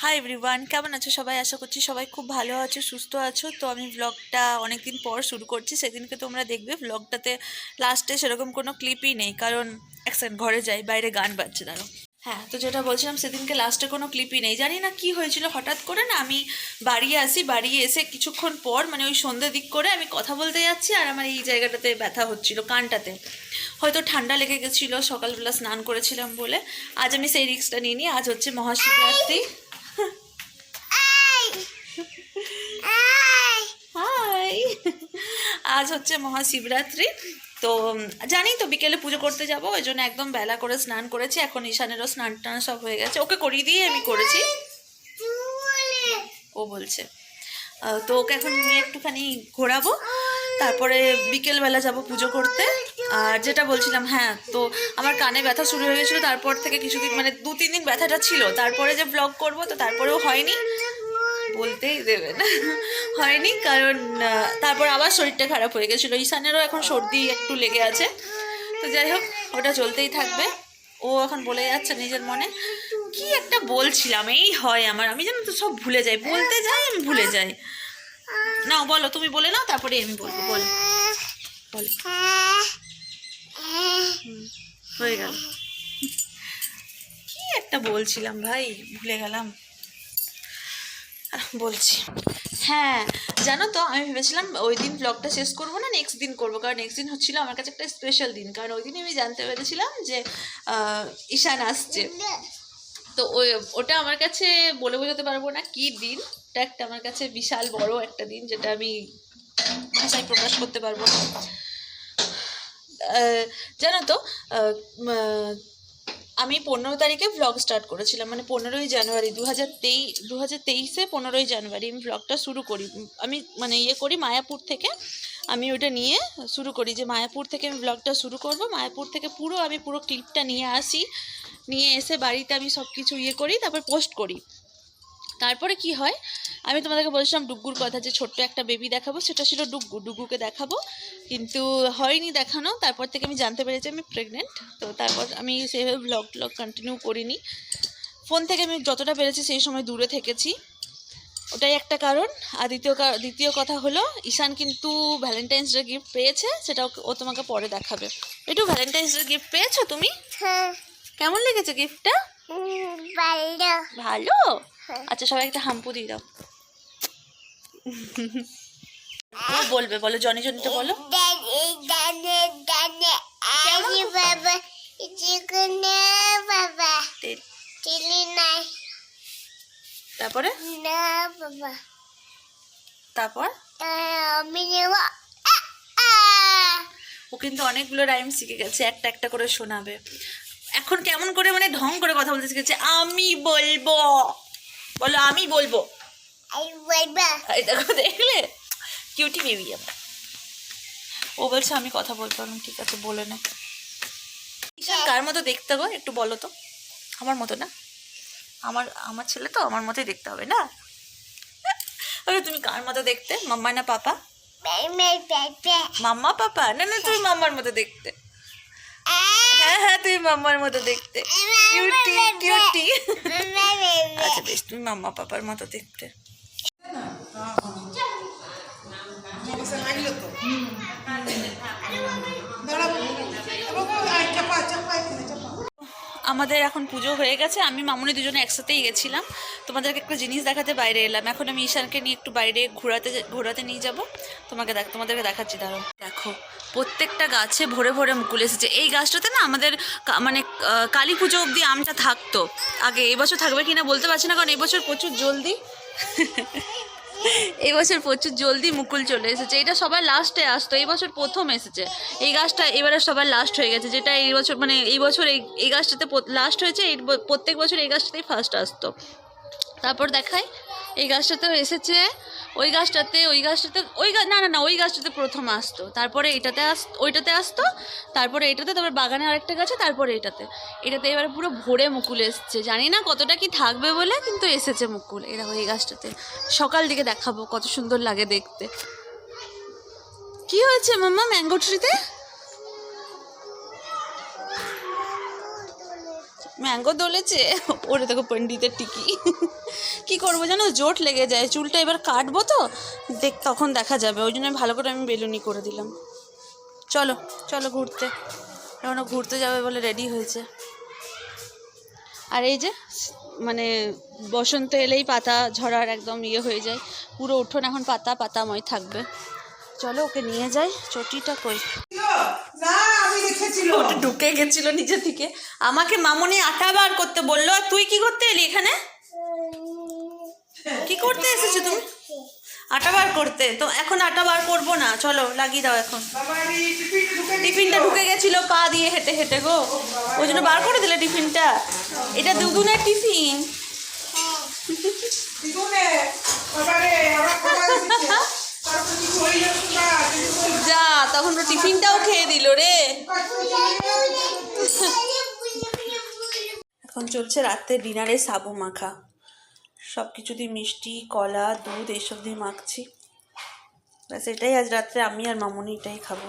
Hi everyone, কেমন আছো সবাই? আশা করছি সবাই খুব ভালো আছো, সুস্থ আছো। তো আমি ব্লগটা অনেকদিন পর শুরু করছি, সেদিনকে তোমরা দেখবে ব্লগটাতে লাস্টে সেরকম কোনো ক্লিপই নেই, কারণ এক সেকেন্ড ঘরে যাই, বাইরে গান বাজছে দাঁড়ো। হ্যাঁ, তো যেটা বলছিলাম, সেদিনকে লাস্টে কোনো ক্লিপই নেই। জানি না কি হয়েছিল, হঠাৎ করে না আমি বাড়ি আসি, বাড়ি এসে কিছুক্ষণ পর মানে ওই সন্ধ্যে দিক করে আমি কথা বলতে যাচ্ছি, আর আমার এই জায়গাটাতে ব্যথা হচ্ছিল, কানটাতে। হয়তো ঠান্ডা লেগে গেছিলো, সকালবেলা স্নান করেছিলাম বলে। আজ আমি সেই রিস্কটা নিয়ে নিই। আজ হচ্ছে মহাশিবরাত্রি। হাই, আজ হচ্ছে মহাশিবরাত্রি। তো জানি তো বিকেলে পুজো করতে যাব, ওই জন্য একদম বেলা করে স্নান করেছি। এখন ঈশানেরও স্নান টান সব হয়ে গেছে, ওকে করিয়ে দিয়ে আমি করেছি, ও বলছে। তো ওকে এখন নিয়ে একটুখানি ঘোরাবো, তারপরে বিকেলবেলা যাব পুজো করতে। আর যেটা বলছিলাম, হ্যাঁ, তো আমার কানে ব্যথা শুরু হয়ে গেছিলো, তারপর থেকে কিছুদিন মানে 2-3 দিন ব্যথাটা ছিল, তারপরে যে ব্লগ করব, তো তারপরেও হয়নি, বলতেই দেবে না, হয়নি। কারণ তারপর আবার শরীরটা খারাপ হয়ে গেছিলো। ঈশানেরও এখন সর্দি একটু লেগে আছে। তো যাই হোক, ওটা চলতেই থাকবে। ও এখন বলে যাচ্ছে নিজের মনে কি একটা বলছিলাম, এই হয় আমার, আমি যেন তো সব ভুলে যাই, বলতে যাই আমি ভুলে যাই। নাও বলো, তুমি বলে নাও, তারপরে আমি বলবো। বলো বলো। হয়ে গেল। কি একটা বলছিলাম ভাই, ভুলে গেলাম। বলছি, হ্যাঁ, জানো তো আমি ভেবেছিলাম ওই দিন ব্লগটা শেষ করবো না, নেক্সট দিন করবো। কারণ নেক্সট দিন হচ্ছিল আমার কাছে একটা স্পেশাল দিন, কারণ ওই দিন আমি জানতে পেরেছিলাম যে ঈশান আসছে। তো ওটা আমার কাছে বলে বোঝাতে পারবো না কি দিন। এটা একটা আমার কাছে বিশাল বড় একটা দিন, যেটা আমি ভাষায় প্রকাশ করতে পারবো না। জানো তো, আমি 15 তারিখে ভ্লগ স্টার্ট করেছিলাম, মানে 15ই জানুয়ারি 2023 15ই জানুয়ারি আমি ভ্লগটা শুরু করি। আমি মানে করি মায়াপুর থেকে, আমি ওটা নিয়ে শুরু করি যে মায়াপুর থেকে আমি ভ্লগটা শুরু করব। মায়াপুর থেকে আমি পুরো ক্লিপটা নিয়ে আসি, নিয়ে এসে বাড়িতে আমি সব কিছু করি, তারপর পোস্ট করি। তারপরে কি হয়, আমি তোমাদেরকে বলছিলাম ডুগ্গুর কথা, যে ছোট্ট একটা বেবি দেখাবো, সেটা ছিল ডুগ্গুকে দেখাবো, কিন্তু হয়নি দেখানো। তারপর থেকে আমি জানতে পেরেছি আমি প্রেগনেন্ট। তো তারপর আমি সেইভাবে ব্লগ কন্টিনিউ করিনি। ফোন থেকে আমি যতটা পেরেছি সেই সময় দূরে থেকেছি, ওটাই একটা কারণ। আর দ্বিতীয় কথা হলো, ঈশান কিন্তু ভ্যালেন্টাইন্স ডে গিফট পেয়েছে, সেটা ও তোমাকে পরে দেখাবে। একটু ভ্যালেন্টাইন্স ডে গিফট পেয়েছো তুমি? হ্যাঁ। কেমন লেগেছে গিফটটা? ভালো। ভালো? আচ্ছা, সবাই একটা হাম্পু দিয়ে দাও। বলবে, বলো জনি জনিটা বলো। তারপরে তারপর ও কিন্তু অনেকগুলো রাইম শিখে গেছে, একটা একটা করে শোনাবে। এখন কেমন করে মানে ঢং করে কথা বলতে শিখেছে। আমি বলবো, বলো আমি বলবো। এই দেখো, দেখলে কিউটি বেবি আমার। ও বলছে আমি কথা বলতে পারবো। ঠিক আছে, বলে না। কার মতো দেখতে গো, একটু বলো তো। আমার মতো না? আমার ছেলে তো আমার মতোই দেখতে হবে না? তুমি কার মতো দেখতে, মাম্মা না পাপা? মাম্মা পাপা? না না, তুমি মাম্মার মতো দেখতে। হ্যাঁ হ্যাঁ, তুমি মাম্মার মতো দেখতে, কিউটি কিউটি। আচ্ছা বেশ, তুমি মাম্মা পাপার মতো দেখতে। আমাদের এখন পুজো হয়ে গেছে, আমি মামুনি দুজনে একসাথেই গেছিলাম। তোমাদেরকে একটা জিনিস দেখাতে বাইরে এলাম। এখন আমি ঈশানকে নিয়ে একটু বাইরে ঘোরাতে নিয়ে যাবো। তোমাদেরকে দেখাচ্ছি, দাঁড়াও। দেখো, প্রত্যেকটা গাছে ভরে ভরে মুকুল এসেছে। এই গাছটাতে না আমাদের মানে কালী পুজো অবধি আমটা থাকতো আগে। এবছর থাকবে কিনা বলতে পারছি না, কারণ এবছর প্রচুর জলদি এই বছর প্রচুর জলদি মুকুল চলে এসেছে। এটা সবার লাস্টে আসতো, এই বছর প্রথম এসেছে এই গাছটা। এবারে সবার লাস্ট হয়ে গেছে, যেটা এই বছর মানে এই বছর এই গাছটাতে লাস্ট হয়েছে। এই প্রত্যেক বছর এই গাছটাতেই ফার্স্ট আসতো। তারপর দেখাই, এই গাছটাতেও এসেছে, ওই গাছটাতে না ওই গাছটাতে প্রথম আসতো, তারপরে ওইটাতে আসতো, তারপরে এটাতে, তারপরে বাগানে আরেকটা গাছে, তারপরে এটাতে এবারে পুরো ভরে মুকুল এসছে। জানি না কতটা কি থাকবে বলে, কিন্তু এসেছে মুকুল। এই দেখো, এই গাছটাতে সকাল দিকে দেখাবো, কত সুন্দর লাগে দেখতে। কি হয়েছে মাম্মা ম্যাঙ্গো ট্রিতে? ম্যাঙ্গো দোলেছে। ওরে দেখো পণ্ডিতের টিকি। কি করবো জানো, জোট লেগে যায়, চুলটা এবার কাটবো তো তখন দেখা যাবে, ওই জন্য ভালো করে আমি বেলুনি করে দিলাম। চলো চলো ঘুরতে, এখন ঘুরতে যাবে বলে রেডি হয়েছে। আর এই যে মানে বসন্ত এলেই পাতা ঝরার একদম হয়ে যায়, পুরো উঠোন এখন পাতা পাতাময় থাকবে। চলো ওকে নিয়ে যাই। চটিটা কই? ওটা ঢুকে গেছিল নিজে থেকে। আমাকে মামনি আটা বার করতে বললো, আর তুই কি করতে এলি এখানে? কি করতে এসেছো তুমি? আটা বার করতে। তো এখন আটা বার করবো না, চলো লাগিয়ে দাও এখন। টিফিনটা ঢুকে গেছিল পা দিয়ে হেঁটে হেঁটে গো, ওই জন্য বার করে দিলে টিফিনটা। এটা দুগুণের টিফিন। যা, তখন তো টিফিনটাও খেয়ে দিল রে। এখন চলছে রাতে ডিনারে সাবু মাখা, সব কিছু দিয়ে মিষ্টি কলা দুধ এইসব দিয়ে মাখছি। ব্যাস এটাই আজ রাত্রে আমি আর মামুনি এটাই খাবো।